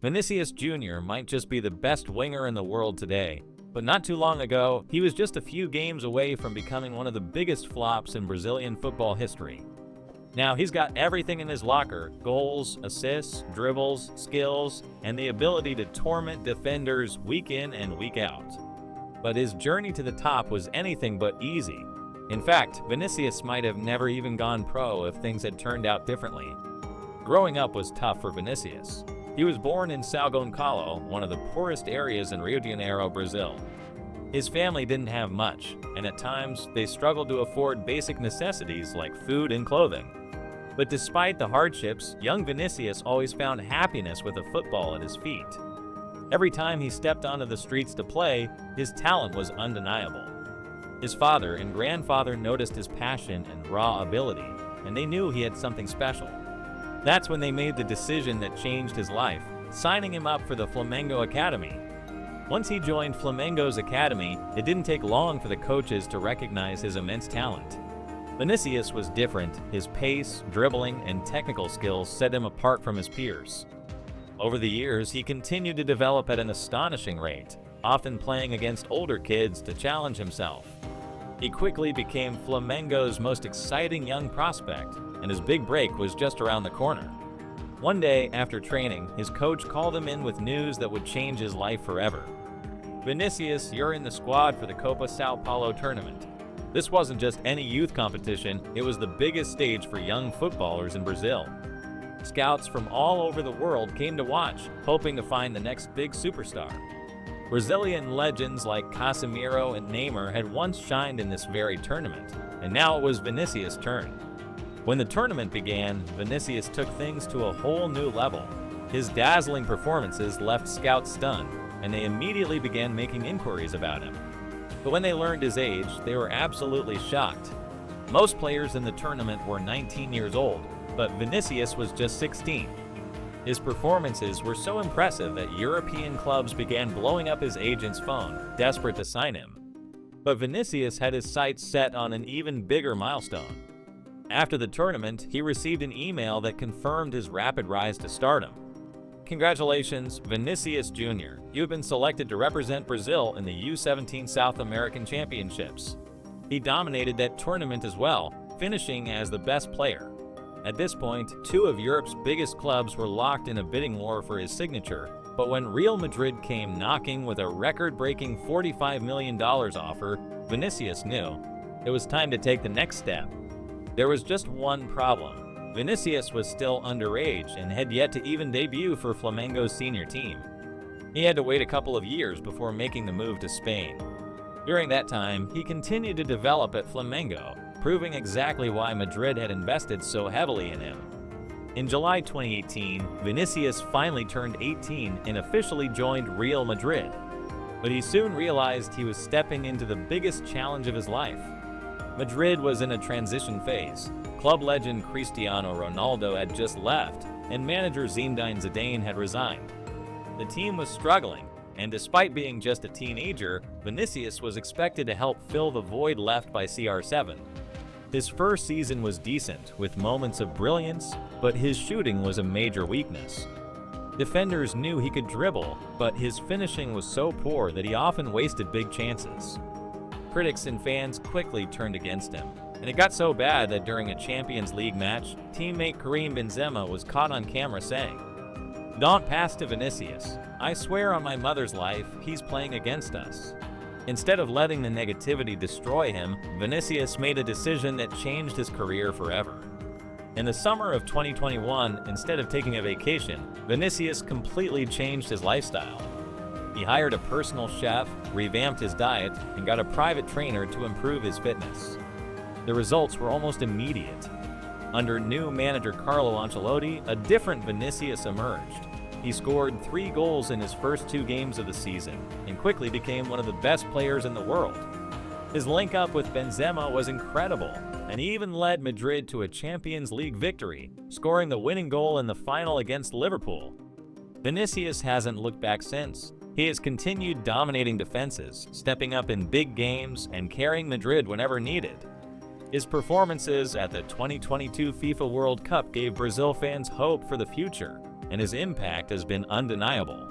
Vinicius Junior might just be the best winger in the world today, but not too long ago, he was just a few games away from becoming one of the biggest flops in Brazilian football history. Now, he's got everything in his locker: goals, assists, dribbles, skills, and the ability to torment defenders week in and week out. But his journey to the top was anything but easy. In fact, Vinicius might have never even gone pro if things had turned out differently. Growing up was tough for Vinicius. He was born in São Gonçalo, one of the poorest areas in Rio de Janeiro, Brazil. His family didn't have much, and at times they struggled to afford basic necessities like food and clothing. But despite the hardships, young Vinicius always found happiness with a football at his feet. Every time he stepped onto the streets to play, his talent was undeniable. His father and grandfather noticed his passion and raw ability, and they knew he had something special. That's when they made the decision that changed his life, signing him up for the Flamengo Academy. Once he joined Flamengo's academy, it didn't take long for the coaches to recognize his immense talent. Vinicius was different. His pace, dribbling, and technical skills set him apart from his peers. Over the years, he continued to develop at an astonishing rate, often playing against older kids to challenge himself. He quickly became Flamengo's most exciting young prospect, and his big break was just around the corner. One day, after training, his coach called him in with news that would change his life forever. "Vinicius, you're in the squad for the Copa São Paulo tournament." This wasn't just any youth competition, it was the biggest stage for young footballers in Brazil. Scouts from all over the world came to watch, hoping to find the next big superstar. Brazilian legends like Casemiro and Neymar had once shined in this very tournament, and now it was Vinicius' turn. When the tournament began, Vinicius took things to a whole new level. His dazzling performances left scouts stunned, and they immediately began making inquiries about him. But when they learned his age, they were absolutely shocked. Most players in the tournament were 19 years old, but Vinicius was just 16. His performances were so impressive that European clubs began blowing up his agent's phone, desperate to sign him. But Vinicius had his sights set on an even bigger milestone. After the tournament, he received an email that confirmed his rapid rise to stardom. "Congratulations, Vinicius Junior. You've been selected to represent Brazil in the U17 South American Championships." He dominated that tournament as well, finishing as the best player. At this point, two of Europe's biggest clubs were locked in a bidding war for his signature, but when Real Madrid came knocking with a record-breaking $45 million offer, Vinicius knew it was time to take the next step. There was just one problem. Vinicius was still underage and had yet to even debut for Flamengo's senior team. He had to wait a couple of years before making the move to Spain. During that time, he continued to develop at Flamengo, proving exactly why Madrid had invested so heavily in him. In July 2018, Vinicius finally turned 18 and officially joined Real Madrid. But he soon realized he was stepping into the biggest challenge of his life. Madrid was in a transition phase. Club legend Cristiano Ronaldo had just left, and manager Zinedine Zidane had resigned. The team was struggling, and despite being just a teenager, Vinicius was expected to help fill the void left by CR7. His first season was decent, with moments of brilliance, but his shooting was a major weakness. Defenders knew he could dribble, but his finishing was so poor that he often wasted big chances. Critics and fans quickly turned against him, and it got so bad that during a Champions League match, teammate Karim Benzema was caught on camera saying, "Don't pass to Vinicius. I swear on my mother's life, he's playing against us." Instead of letting the negativity destroy him, Vinicius made a decision that changed his career forever. In the summer of 2021, instead of taking a vacation, Vinicius completely changed his lifestyle. He hired a personal chef, revamped his diet, and got a private trainer to improve his fitness. The results were almost immediate. Under new manager Carlo Ancelotti, a different Vinicius emerged. He scored 3 goals in his first 2 games of the season and quickly became one of the best players in the world. His link-up with Benzema was incredible, and he even led Madrid to a Champions League victory, scoring the winning goal in the final against Liverpool. Vinicius hasn't looked back since. He has continued dominating defenses, stepping up in big games, and carrying Madrid whenever needed. His performances at the 2022 FIFA World Cup gave Brazil fans hope for the future, and his impact has been undeniable.